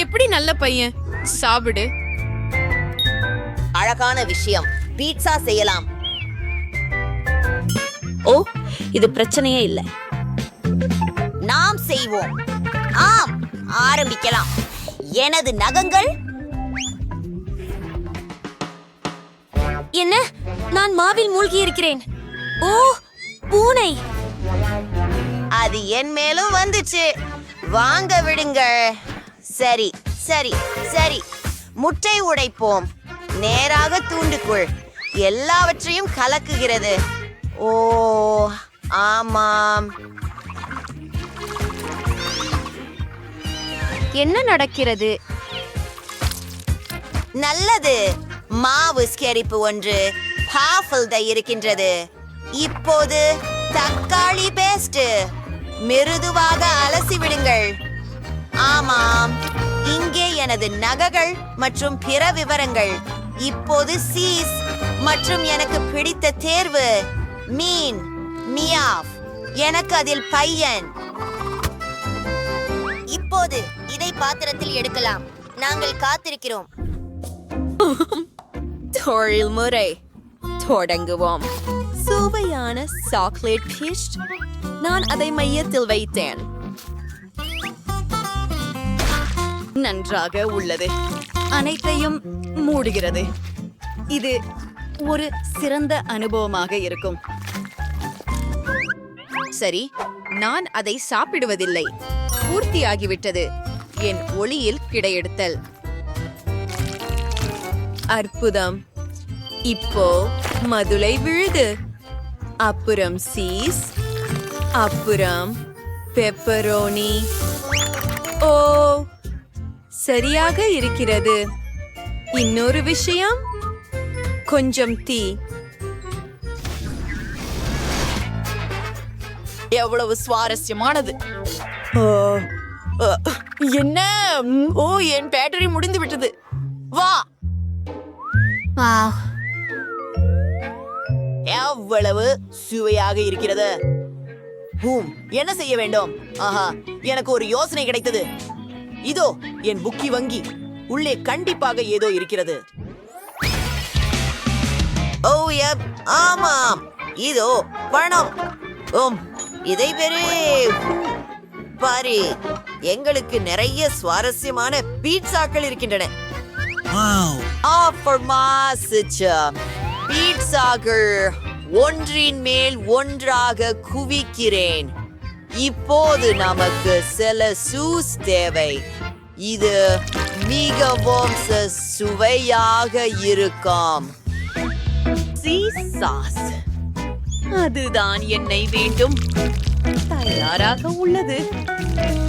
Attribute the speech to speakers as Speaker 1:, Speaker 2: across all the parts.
Speaker 1: எப்படி நல்ல பையன், சாப்பிடு.
Speaker 2: அழகான விஷயம், பீட்சா செய்யலாம்.
Speaker 3: ஓ, இது பிரச்சனையே இல்லை.
Speaker 2: நாம் செய்வோம். ஆம், ஆரம்பிக்கலாம். எனது நகங்கள்.
Speaker 3: என்ன? நான் மாவில் மூழ்கி இருக்கிறேன். ஓ, பூனை.
Speaker 2: அது என் மேலும் வந்துச்சு. வாங்க விடுங்கள். சரி சரி சரி, முட்டை உடைப்போம். நேராக தூண்டுக்குள் எல்லாவற்றையும் கலக்குகிறது. ஓ ஆமாம்.
Speaker 3: என்ன நடக்கிறது?
Speaker 2: நல்லது. மாவு ஸ்கெரிப்பு ஒன்று பாஃபில்ட இருக்கின்றது. இப்போது தக்காளி பேஸ்ட் மிருதுவாக அலசி விடுங்கள். ஆமாம், இங்கே எனது நகைகள் மற்றும் பிற விவரங்கள். இப்போது சீஸ் மற்றும் எனக்கு பிடித்த தேர்வு மீன். மியாவ். எனக்கு அதில் பையன். இப்போது இதை பாத்திரத்தில் எடுக்கலாம். நாங்கள் காத்திருக்கிறோம்.
Speaker 3: தொழில்முறை தொடங்குவோம். சுவையான சாக்லேட் பிஸ்ட். நான் அதை மையத்தில் வைத்தேன். நன்றாக உள்ளது. அனைத்தையும் மூடுகிறது. இது ஒரு சிறந்த அனுபவமாக இருக்கும்.
Speaker 1: சரி, நான் அதை சாப்பிடுவதில்லை. பூர்த்தியாகிவிட்டது. என் ஒளியில் கிடையெடுத்தல்.
Speaker 3: அற்புதம். இப்போ மதுளை விழுது. அப்புறம் சீஸ். அப்புறம் பெப்பரோனி. ஓ, சரியாக இருக்கிறது. இன்னொரு விஷயம், கொஞ்சம் தீ.
Speaker 1: எவ்வளவு சுவாரஸ்யமானது. என்ன? ஓ, என் பேட்டரி முடிந்து விட்டது. வா. எவ்வளவு சுவையாக இருக்கிறது. என்ன செய்ய வேண்டும்? ஆஹா, எனக்கு ஒரு யோசனை கிடைத்தது. இதோ என் புக்கி வங்கி. உள்ளே கண்டிப்பாக ஏதோ இருக்கிறது.
Speaker 2: ஓ யப், ஆமாம், இதோ பணம். இதை பெரு. பாரு, எங்களுக்கு நிறைய சுவாரஸ்யமான பீட்சாக்கள் இருக்கின்றன. பீட்சாக்கள் ஒன்றின் மேல் ஒன்றாக குவிக்கிறேன். இப்போது நமக்கு சில சூஸ் தேவை. இது மிகவும் சுவையாக இருக்கும்.
Speaker 1: சாஸ், அதுதான் என்னை வேண்டும். தயாராக உள்ளது.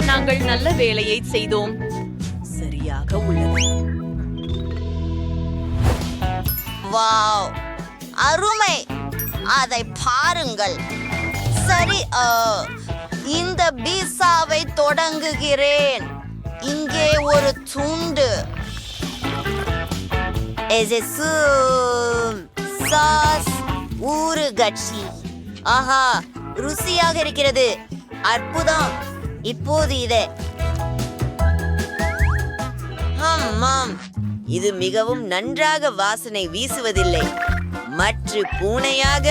Speaker 1: நாங்கள் நல்ல வேலையை செய்தோம். சரியாக உள்ளது.
Speaker 2: வாவ், அருமை. அதை பாருங்கள். சரி, இந்த பீஸாவை தொடங்குகிறேன். இங்கே ஒரு துண்டு. சாஸ் ஊறுகாட்சி. ஆஹா, ருசியாக இருக்கிறது. அற்புதம். இப்போது இதை இது மிகவும் நன்றாக வாசனை வீசுவதில்லை. மற்ற பூனையாக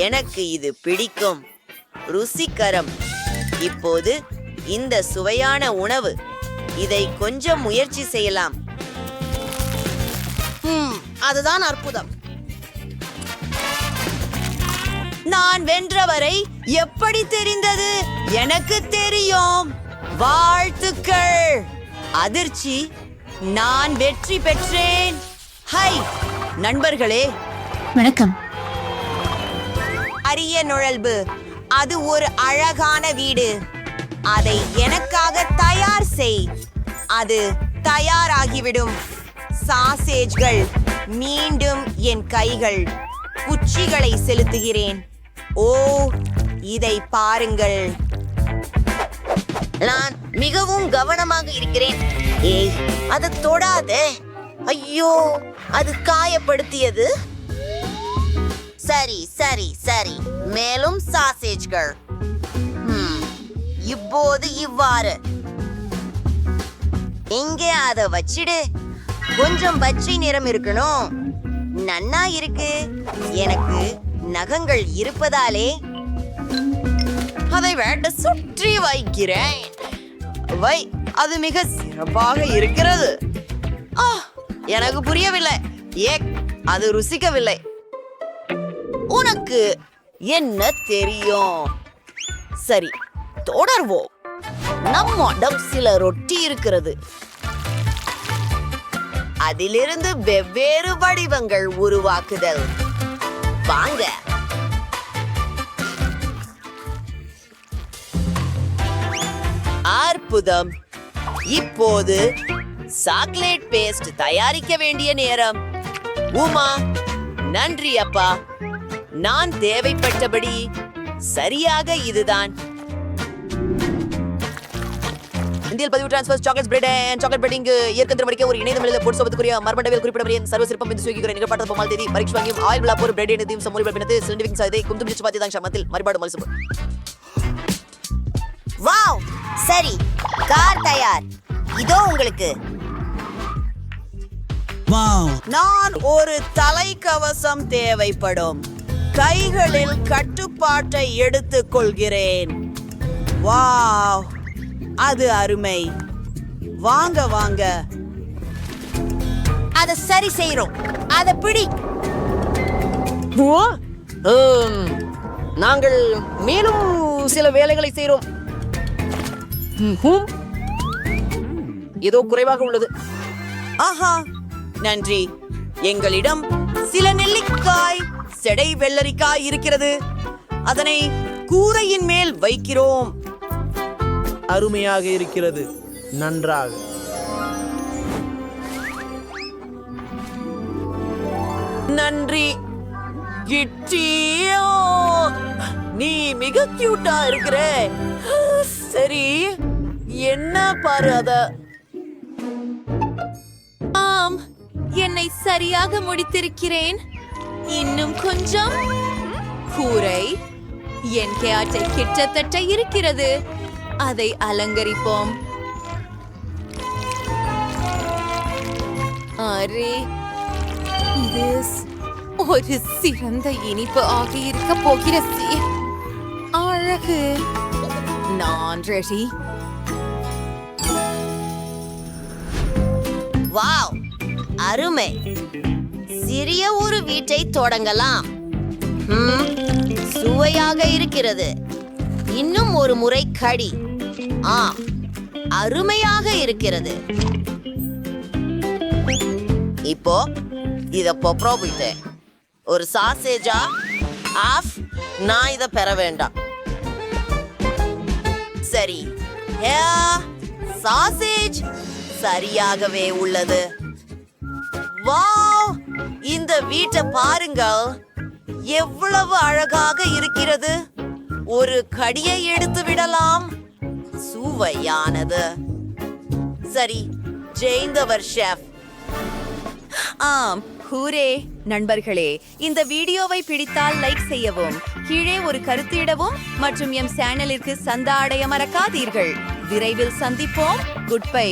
Speaker 2: எனக்கு இது பிடிக்கும். ருசிகரம். இப்போது இந்த சுவையான உணவு. இதை கொஞ்சம் முயற்சி செய்யலாம். அதுதான் அற்புதம். நான் வென்றவரை எப்படி தெரிந்தது? எனக்கு தெரியும். வாழ்த்துக்கள். அதிர்ச்சி, நான் வெற்றி பெற்றேன். ஹை நண்பர்களே,
Speaker 4: வணக்கம்.
Speaker 2: அரிய நுழல்பு. அது ஒரு அழகான வீடு. அதை எனக்காக தயார் செய். அது தயாராகிவிடும். சாசேஜ்கள். மீண்டும் என் கைகள். குச்சிகளை செலுத்துகிறேன். ஓ, இதை பாருங்கள். நான் மிகவும் கவனமாக இருக்கிறேன். ஏய், அது தொடாதே. ஐயோ, அது காயப்படுத்தியது. சரி சரி சரி, மேலும் சாசேஜ்கள். இப்போது இவ்வாறு இங்கே அத வச்சிடு. கொஞ்சம் பச்சை நிறம் இருக்கணும். நன்னா இருக்கு. எனக்கு நகங்கள் இருப்பதாலே
Speaker 1: அதை வேட்ட சுற்றி வைக்கிறேன். அது மிக சிறப்பாக இருக்கிறது. எனக்கு புரியவில்லை. அது ருசிக்கவில்லை. உனக்கு என்ன தெரியும்? சரி, தொடர்வோம். நம்மிடம் சில ரொட்டி இருக்கிறது. அதிலிருந்து வெவ்வேறு வடிவங்கள் உருவாக்குதல். வாங்க. அற்புதம். இப்போது சாக்லேட் பேஸ்ட் தயாரிக்க வேண்டிய நேரம். உமா, நன்றி அப்பா. நான் தேவைப்பட்டபடி சரியாக இதுதான். இந்தியில் பதிவு transfers chocolate bread and chocolate பிரெட்டிங் இயற்கை மடிக்க ஒரு இணையதள போட் சோபத்துக்குரிய மர்மண்டவில் குறிப்பிடப்படிய சர்வ சிறப்பம் இந்த சுயகிற நிகழ்பாட்டது பொம்மால் தேதி பரீட்சை வாங்கியும் ஆயில் விழா போர் பிரெட் எனதையும் சமூக பின்னது சிலிண்டிவிங் சாயதை குந்தும் சிச்சு பாத்தி தான் சமத்தில் மறுபாடு மலிசு.
Speaker 2: வாவ், சரி, கார் தயார். இதோ உங்களுக்கு.
Speaker 1: நான் ஒரு தலைக்கவசம் தேவைப்படும். கைகளில் கட்டுப்பாட்டை எடுத்துக் கொள்கிறேன். வாவ், அது அருமை. வாங்க வாங்க.
Speaker 2: அத சரி செய்றோம். அத பிடி.
Speaker 1: நாங்கள் மேலும் சில வேலைகளை செய்கிறோம். ஏதோ குறைவாக உள்ளது. ஆஹா, நன்றி. எங்களிடம் சில நெல்லிக்காய் செடை வெள்ளரிக்காய் இருக்கிறது. அதனை கூரையின் மேல் வைக்கிறோம்.
Speaker 4: அருமையாக இருக்கிறது. நன்றாக.
Speaker 1: நன்றி கிட்டியோ, நீ மிக கியூட்டா இருக்கிற. சரி, என்ன பாரு அத.
Speaker 3: ஆம், என்னை சரியாக முடித்திருக்கிறேன். இன்னும் கொஞ்சம். கூரை என் கேட்டை கிட்டத்தட்ட இருக்கிறது. அதை அலங்கரிப்போம். அரே, இது ஒரு சிறந்த இனிப்பு ஆகி இருக்க போகிறது. அழகு. நான் ரெடி.
Speaker 2: வாவ், அருமை. சிறிய ஒரு வீட்டை தொடங்கலாம். சுவையாக இருக்கிறது. இன்னும் ஒரு முறை கடி. அருமையாக இருக்கிறது.
Speaker 1: இப்போ இத போயிட்டு ஒரு சாசேஜா ஆஃப். நான் இத பெற வேண்டாம். சரி, சாசேஜ் சரியாகவே உள்ளது. வாவ், இந்த வீட்டை பாருங்கள், எவ்வளவு அழகாக இருக்கிறது. ஒரு கடியை எடுத்து விடலாம். சுவையானது. சரி, ஜெயிந்தவர் ஷெஃப்.
Speaker 3: ஆம், ஹூரே. நண்பர்களே, இந்த வீடியோவை பிடித்தால் லைக் செய்யவும், கீழே ஒரு கருத்து இடவும் மற்றும் எம் சேனலிற்கு சந்தா அடைய மறக்காதீர்கள். விரைவில் சந்திப்போம். Good bye.